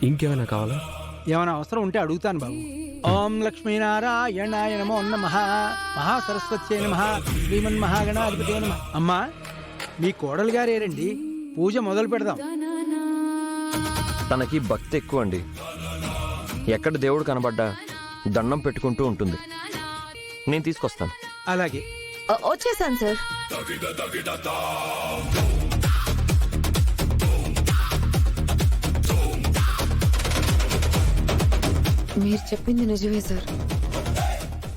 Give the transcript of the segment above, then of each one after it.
ఇంకేమైనా కావాలా? ఏమైనా అవసరం ఉంటే అడుగుతాను బాబు. ఓం లక్ష్మీనారాయణాయ నమో నమః, మహాసరస్వత్యై నమః, శ్రీమన్మహాగణాధిపతయే నమః. అమ్మా, మీ కోడలు గారేరండి, పూజ మొదలు పెడదాం. తనకి భక్తి ఎక్కువ అండి. ఎక్కడ దేవుడు కనబడ్డా దండం పెట్టుకుంటూ ఉంటుంది. నేను తీసుకొస్తాను. అలాగే. వచ్చేసాను సార్. మీరు చెప్పింది నిజమే సార్.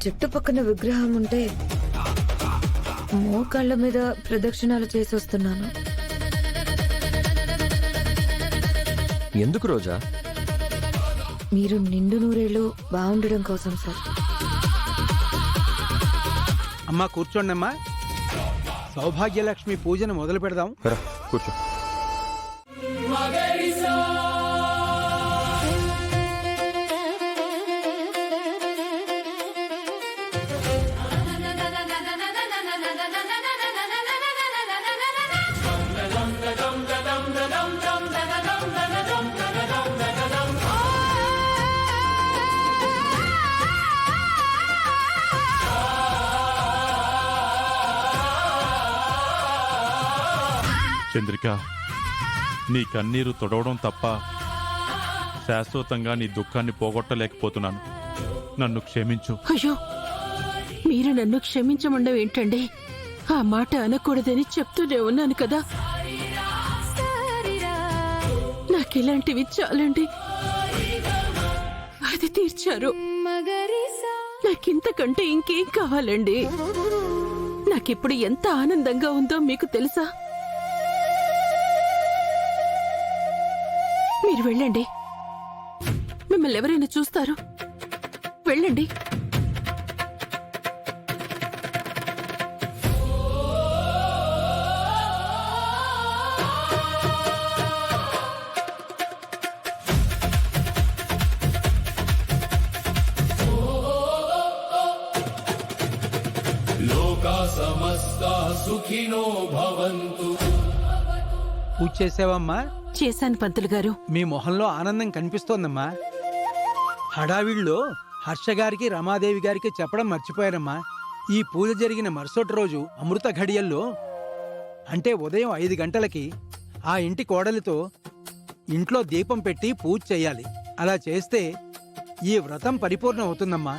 చుట్టుపక్కన విగ్రహం ఉంటే మోకాళ్ళ మీద ప్రదక్షిణాలు చేసి వస్తున్నాను. ఎందుకు రోజా? మీరు నిండు నూరేళ్ళు బాగుండడం కోసం సార్. అమ్మా కూర్చోండి అమ్మా. సౌభాగ్యలక్ష్మి పూజను మొదలు పెడదాం. కూర్చో. చంద్రిక, నీ కన్నీరు తొడవడం తప్ప శాశ్వతంగా నీ దుఃఖాన్ని పోగొట్టలేకపోతున్నాను. నన్ను క్షమించు. అయ్యో, మీరు నన్ను క్షమించమండం ఏంటండి? ఆ మాట అనకూడదని చెప్తూనే ఉన్నాను కదా. నాకిలాంటివి చాలండి. అది తీర్చారు. నాకింతకంటే ఇంకేం కావాలండి? నాకిప్పుడు ఎంత ఆనందంగా ఉందో మీకు తెలుసా? మీరు వెళ్ళండి. మిమ్మల్ని ఎవరైనా చూస్తారు. వెళ్ళండి. లోకా సమస్తా సుఖినో భవంతు. పూజ చేసావమ్మా? చేశాను పంతులు గారు. మీ మొహంలో ఆనందం కనిపిస్తోందమ్మా. హడావిడిలో హర్ష గారికి రమాదేవి గారికి చెప్పడం మర్చిపోయారమ్మా. ఈ పూజ జరిగిన మరుసటి రోజు అమృత ఘడియల్లో, అంటే ఉదయం 5 గంటలకి ఆ ఇంటి కోడలితో ఇంట్లో దీపం పెట్టి పూజ చేయాలి. అలా చేస్తే ఈ వ్రతం పరిపూర్ణం అవుతుందమ్మా.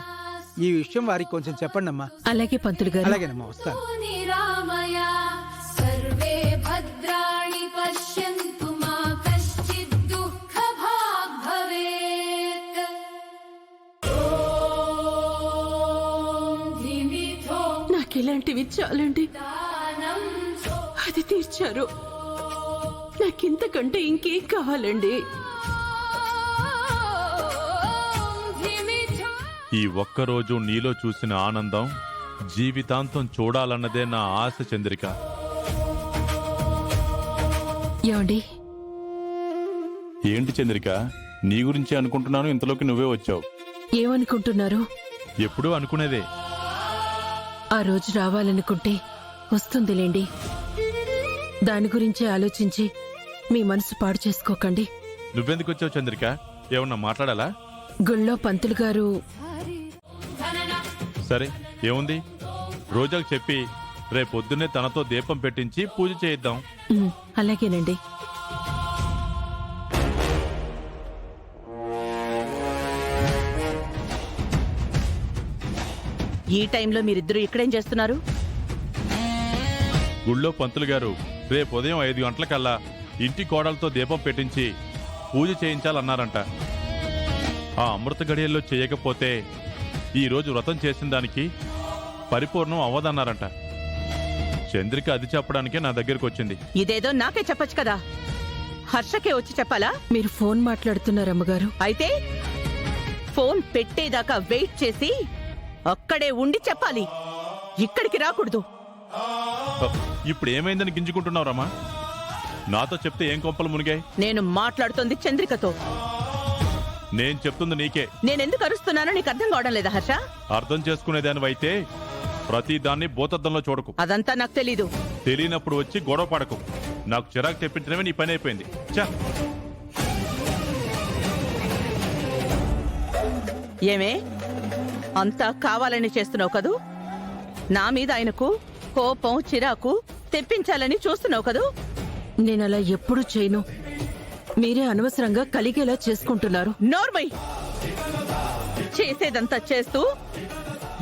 ఈ విషయం వారికి కొంచెం చెప్పండమ్మా. అలాగే పంతులు గారు. అలాగేనమ్మా, వస్తాను. నాకిలాంటివి చాలండి. అది తీర్చారు. నాకింతకంటే ఇంకేం కావాలండి? ఈ ఒక్కరోజు నీలో చూసిన ఆనందం జీవితాంతం చూడాలన్నదే నా ఆశ చంద్రిక. ఏమండి? ఏంటి చంద్రిక, నీ గురించి అనుకుంటున్నాను, ఇంతలోకి నువ్వే వచ్చావు. ఏమనుకుంటున్నారు? ఎప్పుడూ అనుకునేదే. ఆ రోజు రావాలనుకుంటే వస్తుందిలేండి. దాని గురించే ఆలోచించి మీ మనసు పాడు చేసుకోకండి. నువ్వెందుకు వచ్చావు చంద్రిక? ఏమన్నా మాట్లాడాలా? గుళ్ళో పంతులు గారు. సరే, ఏముంది, రోజాకు చెప్పి రేపొద్దున్నే తనతో దీపం పెట్టించి పూజ చేయిద్దాం. అలాగేనండి. ఈ టైంలో మీరిద్దరూ ఇక్కడేం చేస్తున్నారు? గుళ్ళో పంతులు గారు రేపు ఉదయం 5 గంటలకల్లా ఇంటి కోడలతో దీపం పెట్టించి పూజ చేయించాలన్నారంట. ఆ అమృత గడియల్లో చేయకపోతే ఈరోజు వ్రతం చేసిన దానికి పరిపూర్ణం అవ్వదన్నారంట. చంద్రిక అది చెప్పడానికే నా దగ్గరకు వచ్చింది. ఇదేదో నాకే చెప్పొచ్చు కదా, హర్షకే వచ్చి చెప్పాలా? మీరు ఫోన్ మాట్లాడుతున్నారు అమ్మగారు. అయితే ఫోన్ పెట్టేదాకా వెయిట్ చేసి అక్కడే ఉండి చెప్పాలి, ఇక్కడికి రాకూడదు. ఇప్పుడు ఏమైందని గింజుకుంటున్నావు రమా? నాతో చెప్తే ఏం కొంపలు మునిగాయి? నేను మాట్లాడుతోంది చంద్రికతో. నేను చెప్తుంది నీకే. నేనెందుకు అరుస్తున్నానో నీకు అర్థం కావడం లేదా హర్ష? అర్థం చేసుకునేదానివైతే ప్రతి దాన్ని భూతద్దంలో చూడకు. అదంతా నాకు తెలీదు. తెలియనప్పుడు వచ్చి గొడవ పడకు. నాకు చిరాకు తెప్పించడమే నీ పని అయిపోయింది. చా ఏమే అంతా కావాలని చేస్తున్నావు కదూ? నా మీద ఆయనకు కోపం చిరాకు తెప్పించాలని చూస్తున్నావు కదూ? నేనలా ఎప్పుడూ చేయను. మీరే అనవసరంగా కలిగేలా చేసుకుంటున్నారు. నోర్మై, చేసేదంతా చేస్తూ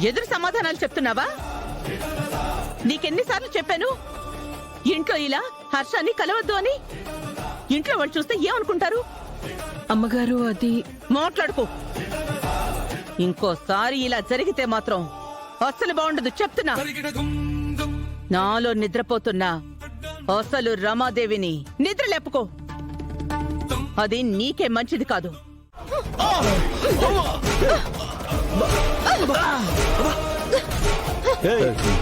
ఎదురు సమాధానాలు చెప్తున్నావా? నీకెన్నిసార్లు చెప్పాను ఇంట్లో ఇలా హర్షాన్ని కలవద్దు అని? ఇంట్లో వాళ్ళు చూస్తే ఏమనుకుంటారు? అమ్మగారు, అది మాట్లాడుకో. ఇంకోసారి ఇలా జరిగితే మాత్రం అస్సలు బాగుండదు చెప్తున్నా. నాలో నిద్రపోతున్నా అసలు రమాదేవిని నిద్ర లేపుకో. అది నీకే మంచిది కాదు.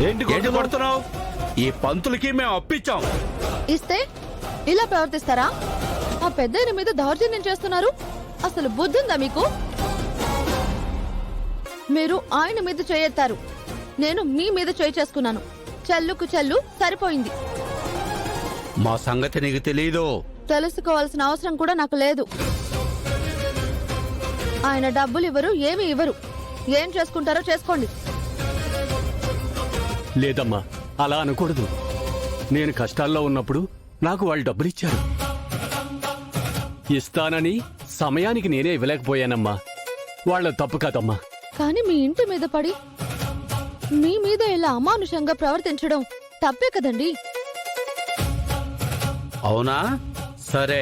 ఏంటి కొడుతున్నావు? ఈ పంతులకి మేము అప్పించాం. ఇస్తే ఇలా ప్రవర్తిస్తారా? ఆ పెద్దాయన మీద దౌర్జన్యం చేస్తున్నారు. అసలు బుద్ధుందా మీకు? మీరు ఆయన మీద చేయెత్తారు, నేను మీ మీద చేయి చేసుకున్నాను. చెల్లుకు చెల్లు సరిపోయింది. మా సంగతి నీకు తెలీదు. తెలుసుకోవాల్సిన అవసరం కూడా నాకు లేదు. ఆయన డబ్బులు ఇవ్వరు, ఏమీ ఇవ్వరు. ఏం చేసుకుంటారో చేసుకోండి. లేదమ్మా, అలా అనకూడదు. నేను కష్టాల్లో ఉన్నప్పుడు నాకు వాళ్ళు డబ్బులిచ్చారు. ఇస్తానని సమయానికి నేనే ఇవ్వలేకపోయానమ్మా. వాళ్ళ తప్పు కాదమ్మా. కానీ మీ ఇంటి మీద పడి మీ మీద ఇలా అమానుషంగా ప్రవర్తించడం తప్పే కదండి. అవునా? సరే,